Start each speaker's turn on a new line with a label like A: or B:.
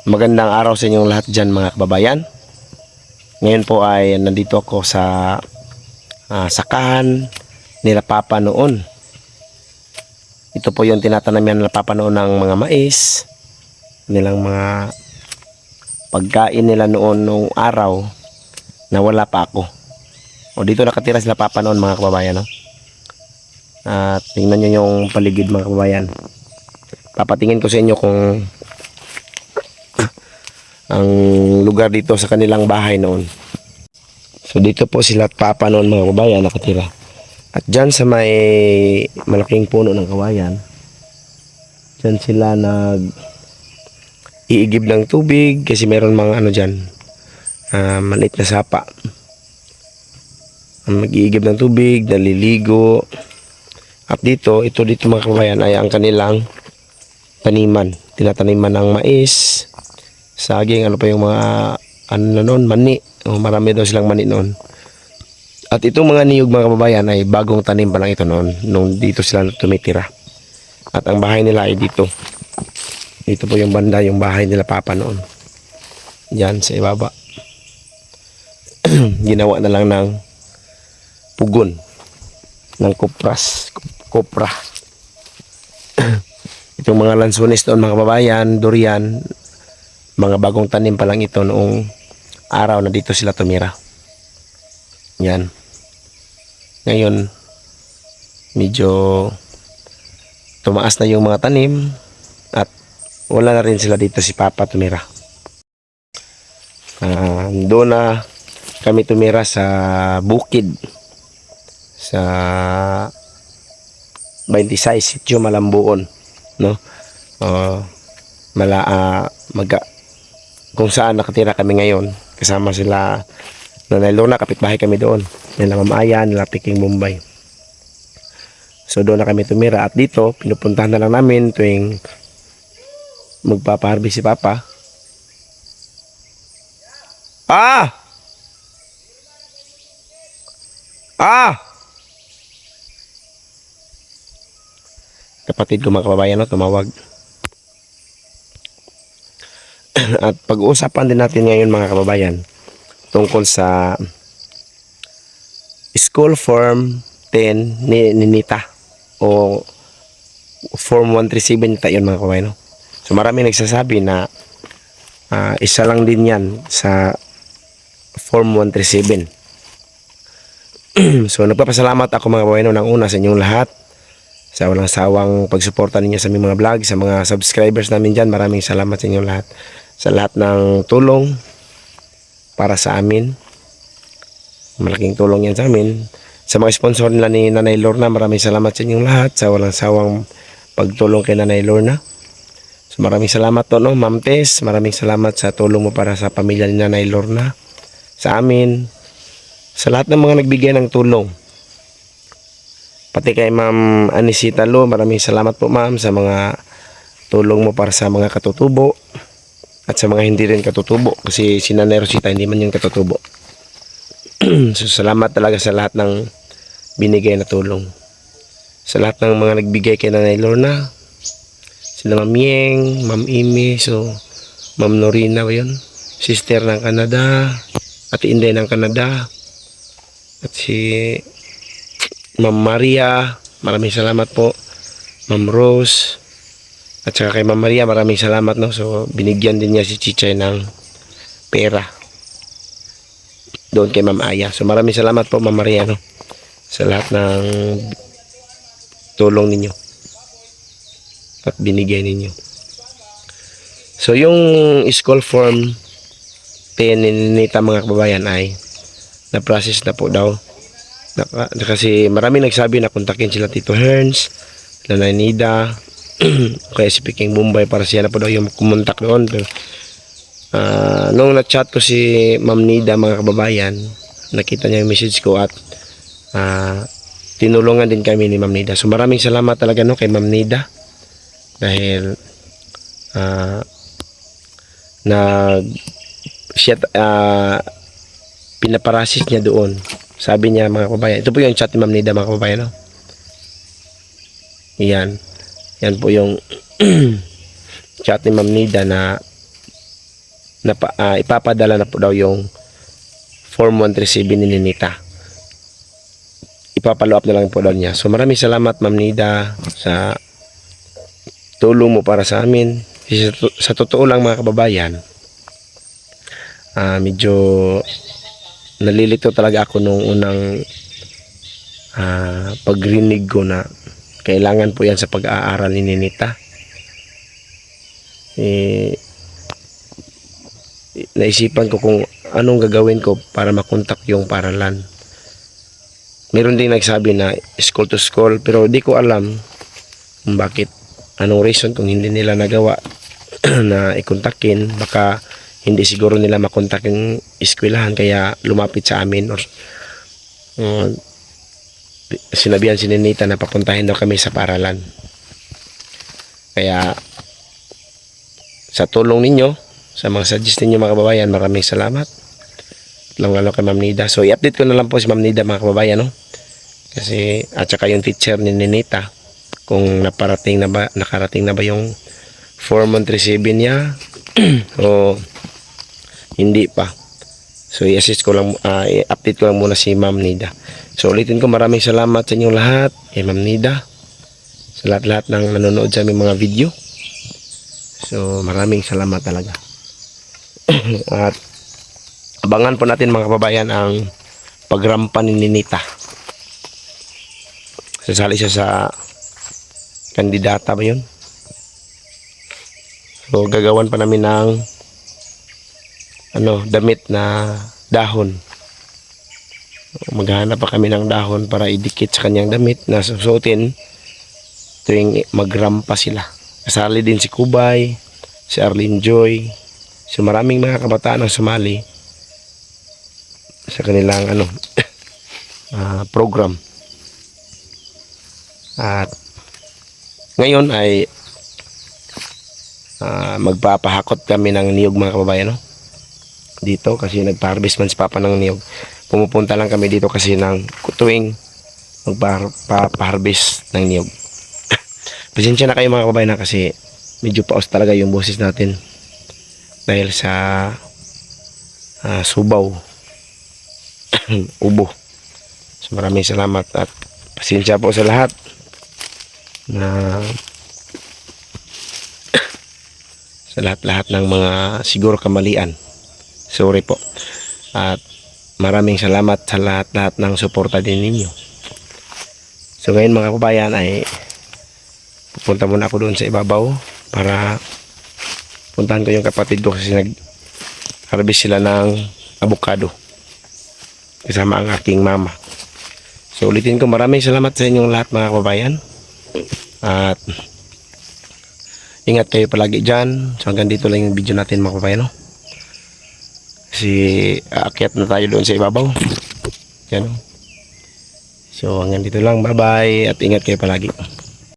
A: Magandang araw sa inyong lahat dyan mga kababayan. Ngayon po ay nandito ako sa sakahan nila Papa noon. Ito po yung tinatanaman nila Papa noon ng mga mais, nilang mga pagkain nila noon nung araw na wala pa ako. O dito nakatira sila Papa noon mga kababayan. No? At tingnan nyo yung paligid mga kababayan. Papatingin ko sa inyo kung ang lugar dito sa kanilang bahay noon. So dito po sila at Papa noon mga kababayan nakatira. At dyan sa may malaking puno ng kawayan, dyan sila iigib ng tubig kasi meron mga ano dyan, maliit na sapa. Mag-iigib ng tubig, naliligo. At dito mga kababayan ay ang kanilang taniman. Tinataniman ng mais, saging, ano pa yung mga ano na noon, mani. Marami daw silang mani noon. At itong mga niyog mga kababayan ay bagong tanim pa lang ito noon nung dito sila tumitira. At ang bahay nila ay dito. Dito po yung banda, yung bahay nila Papa noon. Diyan sa ibaba. Ginawa na lang ng pugon ng kopra. Itong mga lansones doon mga kababayan, durian, mga bagong tanim pa lang ito noong araw na dito sila tumira. Yan. Ngayon, medyo tumaas na yung mga tanim at wala na rin sila dito si Papa tumira. Doon na kami tumira sa bukid sa 26 Sitio Malambuon, no? Kung saan nakatira kami ngayon kasama sila Nanay Lorna, kapitbahay kami doon nila Ma'am Aya, nila Piking Bombay. So doon na kami tumira at dito pinupuntahan na lang namin tuwing magpapaharbis si Papa. Kapatid ko mga kababayan, no, tumawag. At pag-uusapan din natin ngayon mga kababayan tungkol sa School Form 10 ni Nita o Form 137 nita yun mga kababayan. No? So marami nagsasabi na isa lang din yan sa Form 137. So nagpapasalamat ako mga kababayan ng una sa inyong lahat sa walang sawang pagsuporta ninyo sa aming mga vlog, sa mga subscribers namin dyan. Maraming salamat sa inyong lahat. Sa lahat ng tulong para sa amin. Malaking tulong yan sa amin. Sa mga sponsor nila ni Nanay Lorna, maraming salamat sa inyong lahat. Sa walang sawang pagtulong kay Nanay Lorna. So maraming salamat to, no, Ma'am Tess. Maraming salamat sa tulong mo para sa pamilya ni Nanay Lorna. Sa amin. Sa lahat ng mga nagbigay ng tulong. Pati kay Ma'am Anisita Lo, maraming salamat po ma'am sa mga tulong mo para sa mga katutubo at sa mga hindi rin katutubo kasi si Nanay Rosita hindi man yung katutubo. So salamat talaga sa lahat ng binigay na tulong. Sa lahat ng mga nagbigay kay Nanay Lorna, sila Ma'am Yeng, Ma'am Imi, so Ma'am Norina ba yun? Sister ng Canada, Ate Inday ng Canada, at si Ma'am Maria, maraming salamat po. Ma'am Rose, at saka kay Ma'am Maria, maraming salamat, no. So binigyan din niya si Chichay ng pera doon kay Ma'am Aya. So maraming salamat po Ma'am Maria, no, sa lahat ng tulong ninyo at binigay ninyo. So yung school form 10 ninita mga kababayan ay na-process na po daw. Kasi maraming nagsabi na kontakin sila Tito Herns, Nanay Nida, kaya si Piking Bombay para siya na po daw yung kumontak doon. Pero nung na-chat ko si Ma'am Nida mga kababayan, nakita niya yung message ko at tinulungan din kami ni Ma'am Nida. So maraming salamat talaga, no, kay Ma'am Nida dahil pinaparasis niya doon. Sabi niya mga kababayan, ito po yung chat ni Ma'am Nida mga kababayan, no? Yan po yung chat ni Ma'am Nida na ipapadala na po daw yung Form 137 ni Ninita. Ipapalo up na lang po daw niya. So maraming salamat Ma'am Nida sa tulong mo para sa amin. Sa totoo lang mga kababayan, medyo nalilito talaga ako nung unang pagrinig ko na kailangan po yan sa pag-aaral ni Ninita. Naisipan ko kung anong gagawin ko para makontak yung paralan. Meron ding nagsabi na school to school, pero di ko alam kung bakit, anong reason kung hindi nila nagawa na ikontakin. Baka hindi siguro nila makontak yung eskwelahan kaya lumapit sa amin, or sinabihan si Ninita na papuntahin daw kami sa paralan. Kaya sa tulong ninyo, sa mga suggest ninyo mga kababayan, maraming salamat. Lalo kay Ma'am Nida. So i-update ko na lang po si Ma'am Nida mga kababayan, no? Kasi at saka yung teacher ni Ninita kung nakarating na ba yung Form 137 niya o hindi pa. So i-assist ko lang, i-update ko lang muna si Ma'am Nida. So ulitin ko, maraming salamat sa inyong lahat, kay Ma'am Nida, sa lahat-lahat ng nanonood sa aming mga video. So maraming salamat talaga. At abangan po natin mga kababayan ang pagrampa ni Ninita. Sasali siya sa kandidata ba yun? So gagawan pa namin ng damit na dahon. Maghanap pa kami ng dahon para idikit sa kanyang damit na susuotin tuwing magrampa sila. Kasali din si Kubay, si Arlene Joy. So maraming mga kabataan ang sumali sa kanilang program. At ngayon ay magpapahakot kami ng niyog mga kababayan, no? Dito kasi nagpa-harvest man si Papa ng niyog. Pumupunta lang kami dito kasi ng tuwing magpa-harvest ng niyog. Pasensya na kayo mga kababayan na kasi medyo paos talaga yung boses natin dahil sa subaw ubo. So maraming salamat at pasensya po sa lahat na sa lahat-lahat ng mga siguro kamalian. Sorry po. At maraming salamat sa lahat-lahat ng suporta din ninyo. So ngayon mga kababayan ay pupunta muna ako doon sa ibabaw para puntahan ko yung kapatid ko kasi nag-harvest sila ng avocado kasama ang aking mama. So ulitin ko, maraming salamat sa inyong lahat mga kababayan. At ingat kayo palagi dyan. So hanggang dito lang yung video natin mga kababayan, no? Kasi aakyat na tayo doon sa ibabaw. Yan, no? So hanggang dito lang, bye bye at ingat kayo palagi.